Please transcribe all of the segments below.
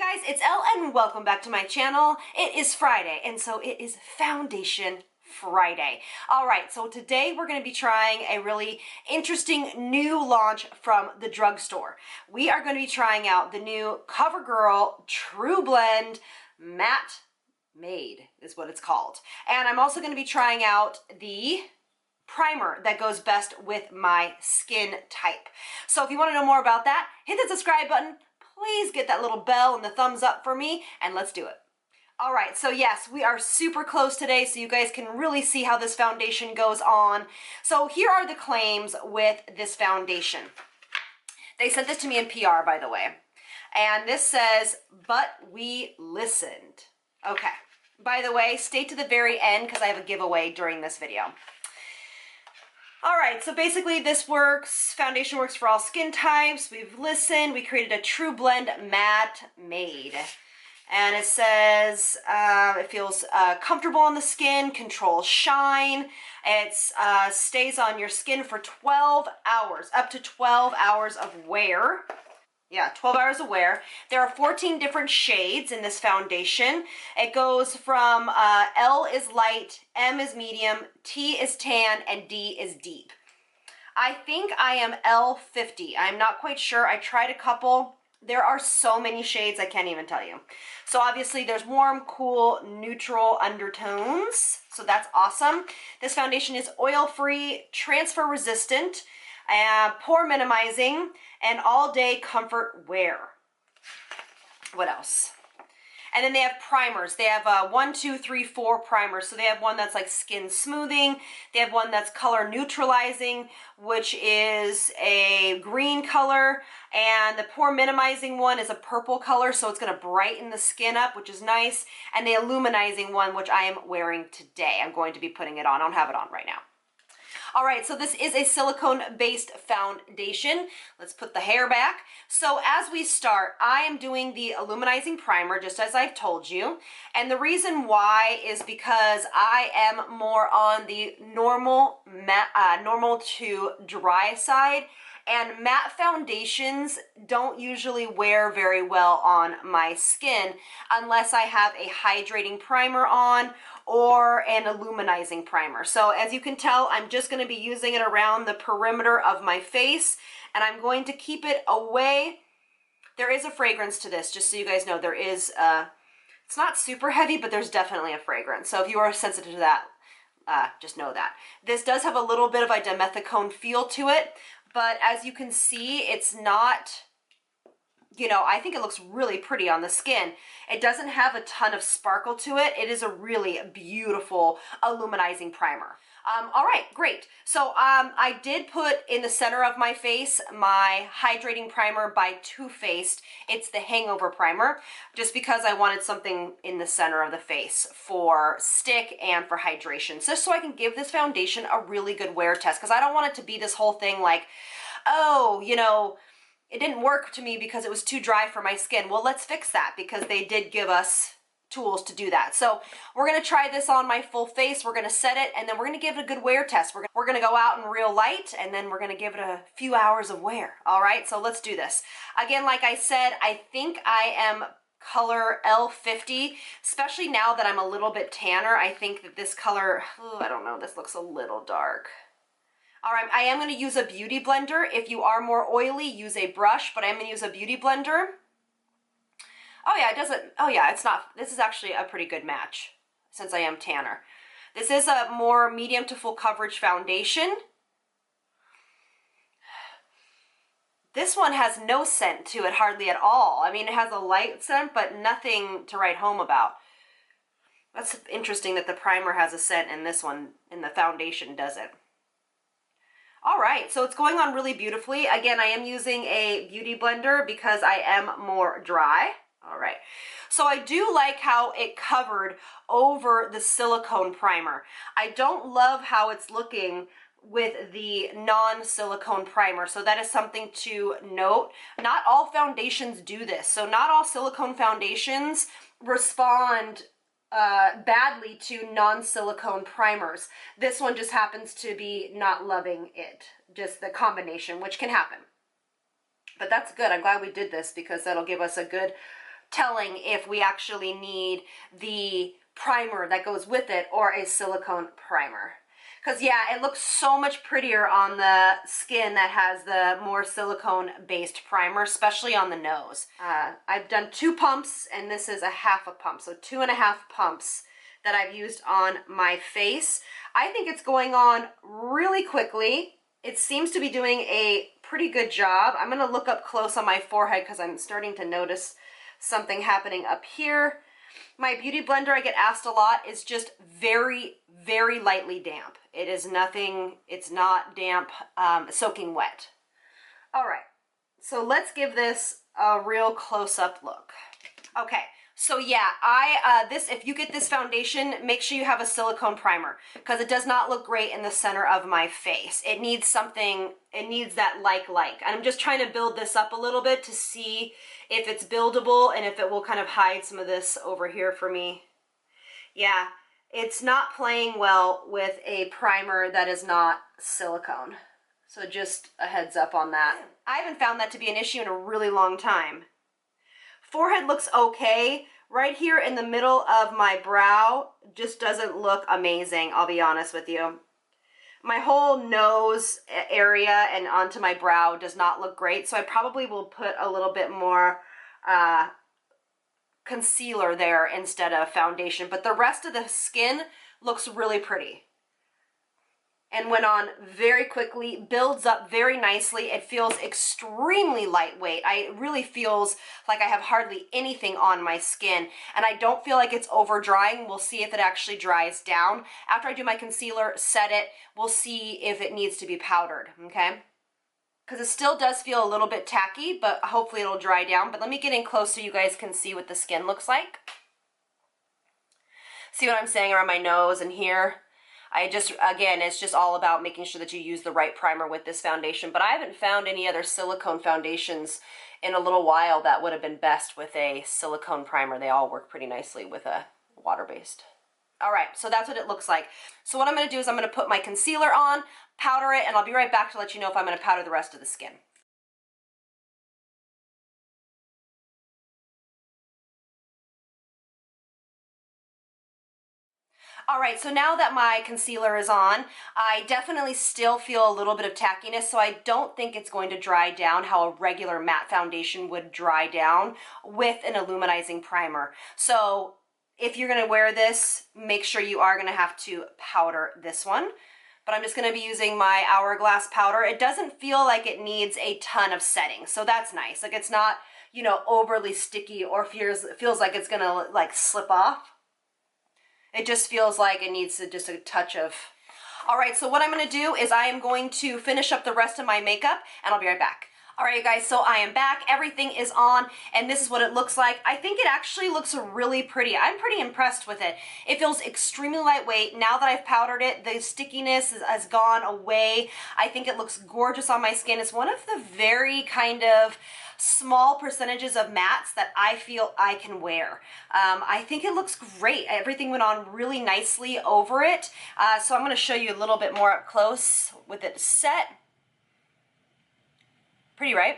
Guys, it's Elle and welcome back to my channel. It is Friday and so it is Foundation Friday. Alright, so today we're going to be trying a really interesting new launch from the drugstore. We are going to be trying out the new Covergirl TruBlend Matte Made is what it's called. And I'm also going to be trying out the primer that goes best with my skin type. So if you want to know more about that, hit the subscribe button. Please get that little bell and the thumbs up for me, and let's do it. All right, so yes, we are super close today, so you guys can really see how this foundation goes on. So here are the claims with this foundation. They sent this to me in PR, by the way. And this says, but we listened. Okay, by the way, stay to the very end because I have a giveaway during this video. All right, so basically this works, foundation works for all skin types. We've listened, we created a TruBlend Matte Made. And it says it feels comfortable on the skin, controls shine. It stays on your skin for 12 hours, up to 12 hours of wear. Yeah, 12 hours of wear. There are 14 different shades in this foundation. It goes from L is light, M is medium, T is tan, and D is deep. I think I am L50. I'm not quite sure. I tried a couple. There are so many shades, I can't even tell you. So obviously there's warm, cool, neutral undertones. So that's awesome. This foundation is oil-free, transfer resistant, pore minimizing, and all-day comfort wear. What else? And then they have primers. They have 1, 2, 3, 4 primers. So they have one that's like skin smoothing. They have one that's color neutralizing, which is a green color. And the pore minimizing one is a purple color, so it's going to brighten the skin up, which is nice. And the illuminizing one, which I am wearing today. I'm going to be putting it on. I don't have it on right now. All right, so this is a silicone-based foundation. Let's put the hair back. So as we start, I am doing the illuminizing primer, just as I've told you. And the reason why is because I am more on the normal to dry side. And matte foundations don't usually wear very well on my skin unless I have a hydrating primer on or an illuminizing primer. So as you can tell, I'm just going to be using it around the perimeter of my face, and I'm going to keep it away. There is a fragrance to this, just so you guys know. There is, it's not super heavy, but there's definitely a fragrance. So if you are sensitive to that, just know that. This does have a little bit of a dimethicone feel to it, but as you can see, it's not, you know, I think it looks really pretty on the skin. It doesn't have a ton of sparkle to it. It is a really beautiful illuminizing primer. All right, great. So I did put in the center of my face my hydrating primer by Too Faced. It's the Hangover Primer, just because I wanted something in the center of the face for stick and for hydration, just so I can give this foundation a really good wear test, because I don't want it to be this whole thing like, oh, you know, it didn't work to me because it was too dry for my skin. Well, let's fix that, because they did give us tools to do that. So we're going to try this on my full face. We're going to set it, and then we're going to give it a good wear test. We're going to go out in real light, and then we're going to give it a few hours of wear. All right, so let's do this. Again, like I said, I think I am color L50, especially now that I'm a little bit tanner. I think that this color, oh, I don't know, this looks a little dark. All right, I am going to use a beauty blender. If you are more oily, use a brush, but I'm going to use a beauty blender. Oh yeah, it doesn't, oh yeah, it's not, this is actually a pretty good match since I am tanner. This is a more medium to full coverage foundation. This one has no scent to it hardly at all. I mean, it has a light scent, but nothing to write home about. That's interesting that the primer has a scent and this one in the foundation doesn't. All right, so it's going on really beautifully. Again, I am using a beauty blender because I am more dry. All right, so I do like how it covered over the silicone primer. I don't love how it's looking with the non-silicone primer, so that is something to note. Not all foundations do this, so not all silicone foundations respond badly to non-silicone primers. This one just happens to be not loving it, just the combination, which can happen. But that's good. I'm glad we did this because that'll give us a good telling if we actually need the primer that goes with it or a silicone primer. Because yeah, it looks so much prettier on the skin that has the more silicone-based primer, especially on the nose. I've done 2 pumps, and this is a half a pump, so 2.5 pumps that I've used on my face. I think it's going on really quickly. It seems to be doing a pretty good job. I'm gonna look up close on my forehead because I'm starting to notice something happening up here. My beauty blender, I get asked a lot, is just very, very lightly damp. It is nothing, it's not damp, soaking wet. All right, so let's give this a real close-up look. Okay, so yeah, if you get this foundation, make sure you have a silicone primer because it does not look great in the center of my face. It needs something, it needs that like. And I'm just trying to build this up a little bit to see if it's buildable and if it will kind of hide some of this over here for me. Yeah, it's not playing well with a primer that is not silicone. So just a heads up on that. I haven't found that to be an issue in a really long time. Forehead looks okay. Right here in the middle of my brow just doesn't look amazing, I'll be honest with you. My whole nose area and onto my brow does not look great, so I probably will put a little bit more concealer there instead of foundation, but the rest of the skin looks really pretty. And went on very quickly, builds up very nicely. It feels extremely lightweight. It really feels like I have hardly anything on my skin, and I don't feel like it's over drying. We'll see if it actually dries down. After I do my concealer, set it, we'll see if it needs to be powdered, okay? Because it still does feel a little bit tacky, but hopefully it'll dry down. But let me get in close so you guys can see what the skin looks like. See what I'm saying around my nose and here? Again, it's just all about making sure that you use the right primer with this foundation, but I haven't found any other silicone foundations in a little while that would have been best with a silicone primer. They all work pretty nicely with a water-based. All right, so that's what it looks like. So what I'm gonna do is I'm gonna put my concealer on, powder it, and I'll be right back to let you know if I'm gonna powder the rest of the skin. All right, so now that my concealer is on, I definitely still feel a little bit of tackiness, so I don't think it's going to dry down how a regular matte foundation would dry down with an illuminizing primer. So if you're gonna wear this, make sure you are gonna have to powder this one. But I'm just gonna be using my Hourglass powder. It doesn't feel like it needs a ton of setting, so that's nice. Like it's not, you know, overly sticky or feels like it's gonna like slip off. It just feels like it needs just a touch of... All right, so what I'm gonna do is I am going to finish up the rest of my makeup and I'll be right back. All right, you guys, so I am back. Everything is on and this is what it looks like. I think it actually looks really pretty. I'm pretty impressed with it. It feels extremely lightweight. Now that I've powdered it, the stickiness has gone away. I think it looks gorgeous on my skin. It's one of the very kind of small percentages of mattes that I feel I can wear. I think it looks great. Everything went on really nicely over it. So I'm gonna show you a little bit more up close with it set. Pretty, right?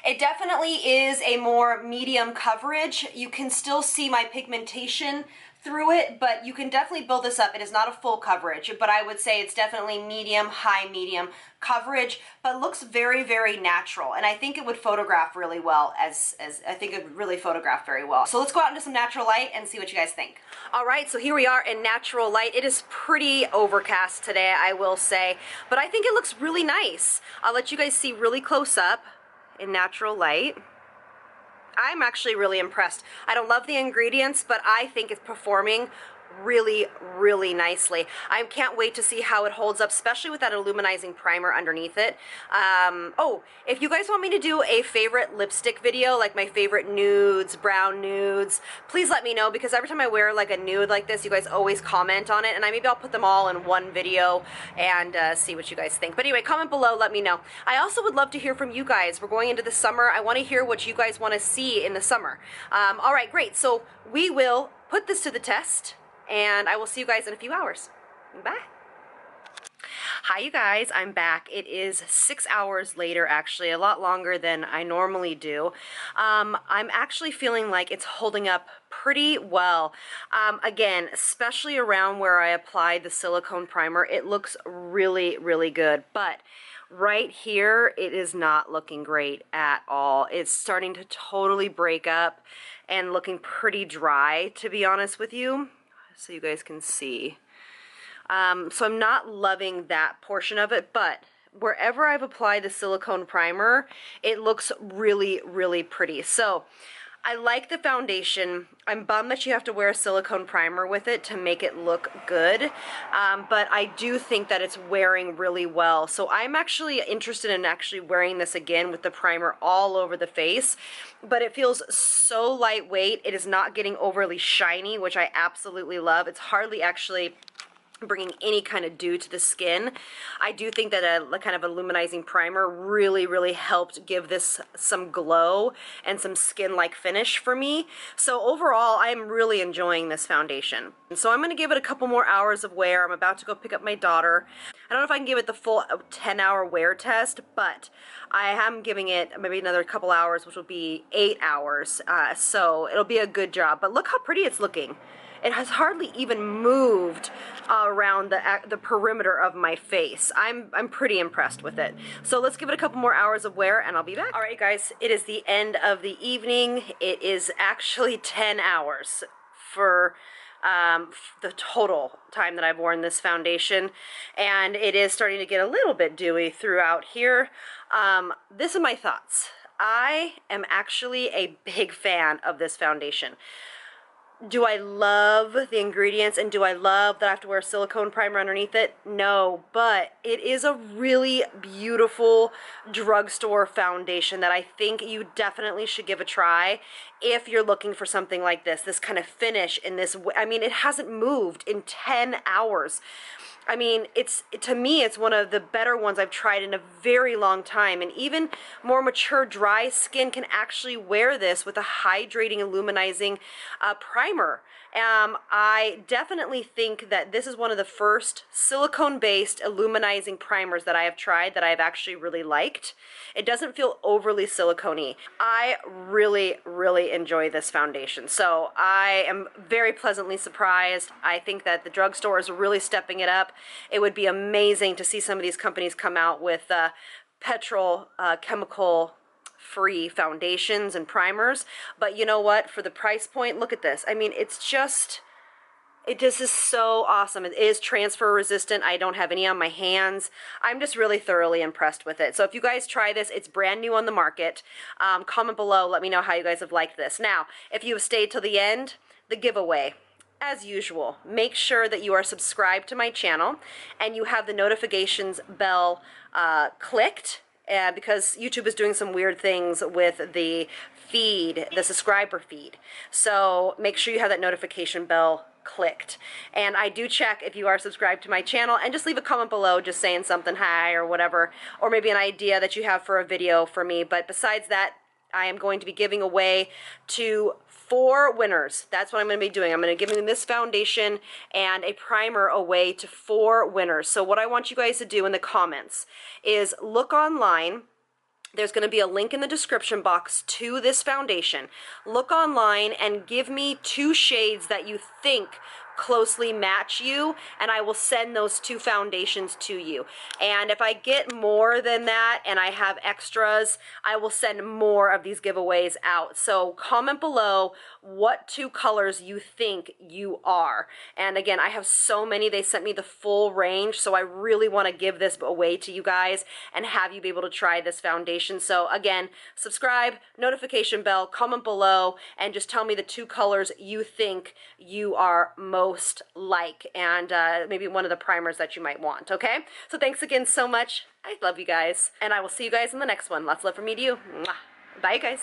It definitely is a more medium coverage. You can still see my pigmentation through it, but you can definitely build this up. It is not a full coverage, but I would say it's definitely medium, high medium coverage, but looks very, very natural. And I think it would photograph really well as I think it would really photograph very well. So let's go out into some natural light and see what you guys think. All right, so here we are in natural light. It is pretty overcast today, I will say, but I think it looks really nice. I'll let you guys see really close up in natural light. I'm actually really impressed. I don't love the ingredients, but I think it's performing really, really nicely. I can't wait to see how it holds up, especially with that illuminizing primer underneath it. Oh, if you guys want me to do a favorite lipstick video, like my favorite nudes, brown nudes, please let me know, because every time I wear like a nude like this, you guys always comment on it, and maybe I'll put them all in one video and see what you guys think. But anyway, comment below, let me know. I also would love to hear from you guys. We're going into the summer. I want to hear what you guys want to see in the summer. All right, great. So we will put this to the test, and I will see you guys in a few hours. Bye. Hi you guys, I'm back. It is 6 hours later, actually, a lot longer than I normally do. I'm actually feeling like it's holding up pretty well. Again, especially around where I applied the silicone primer, it looks really, really good. But right here, it is not looking great at all. It's starting to totally break up and looking pretty dry, to be honest with you, so you guys can see. So I'm not loving that portion of it, but wherever I've applied the silicone primer, it looks really, really pretty. So I like the foundation. I'm bummed that you have to wear a silicone primer with it to make it look good, but I do think that it's wearing really well. So I'm actually interested in actually wearing this again with the primer all over the face, but it feels so lightweight. It is not getting overly shiny, which I absolutely love. It's hardly actually bringing any kind of dew to the skin. I do think that a kind of illuminizing primer really, really helped give this some glow and some skin-like finish for me. So overall, I'm really enjoying this foundation. And so I'm going to give it a couple more hours of wear. I'm about to go pick up my daughter. I don't know if I can give it the full 10-hour wear test, but I am giving it maybe another couple hours, which will be 8 hours. So it'll be a good job. But look how pretty it's looking. It has hardly even moved around the perimeter of my face. I'm pretty impressed with it. So let's give it a couple more hours of wear and I'll be back. All right, guys, it is the end of the evening. It is actually 10 hours for the total time that I've worn this foundation, and it is starting to get a little bit dewy throughout here. This is my thoughts. I am actually a big fan of this foundation. Do I love the ingredients and do I love that I have to wear a silicone primer underneath it? No, but it is a really beautiful drugstore foundation that I think you definitely should give a try if you're looking for something like this kind of finish in this. I mean, it hasn't moved in 10 hours. I mean, to me, it's one of the better ones I've tried in a very long time. And even more mature, dry skin can actually wear this with a hydrating, illuminizing primer. I definitely think that this is one of the first silicone-based illuminizing primers that I have tried that I've actually really liked. It doesn't feel overly silicone-y. I really, really enjoy this foundation. So I am very pleasantly surprised. I think that the drugstore is really stepping it up. It would be amazing to see some of these companies come out with chemical free foundations and primers, but you know what, for the price point, look at this. I mean, it just is so awesome. It is transfer resistant. I don't have any on my hands. I'm just really thoroughly impressed with it. So if you guys try this, it's brand new on the market. Comment below, let me know how you guys have liked this. Now, if you have stayed till the end, the giveaway. As usual, make sure that you are subscribed to my channel and you have the notifications bell clicked, because YouTube is doing some weird things with the feed, the subscriber feed. So make sure you have that notification bell clicked. And I do check if you are subscribed to my channel, and just leave a comment below just saying something, hi, or whatever, or maybe an idea that you have for a video for me. But besides that, I am going to be giving away to 4 winners. That's what I'm going to be doing. I'm going to be giving this foundation and a primer away to 4 winners. So what I want you guys to do in the comments is look online. There's going to be a link in the description box to this foundation. Look online and give me 2 shades that you think closely match you, and I will send those 2 foundations to you. And if I get more than that and I have extras, I will send more of these giveaways out. So comment below what 2 colors you think you are. And again, I have so many. They sent me the full range, so I really want to give this away to you guys and have you be able to try this foundation. So again, subscribe, notification bell, comment below, and just tell me the 2 colors you think you are most like, and maybe one of the primers that you might want, okay? So thanks again so much. I love you guys, and I will see you guys in the next one. Lots of love from me to you. Mwah. Bye, you guys.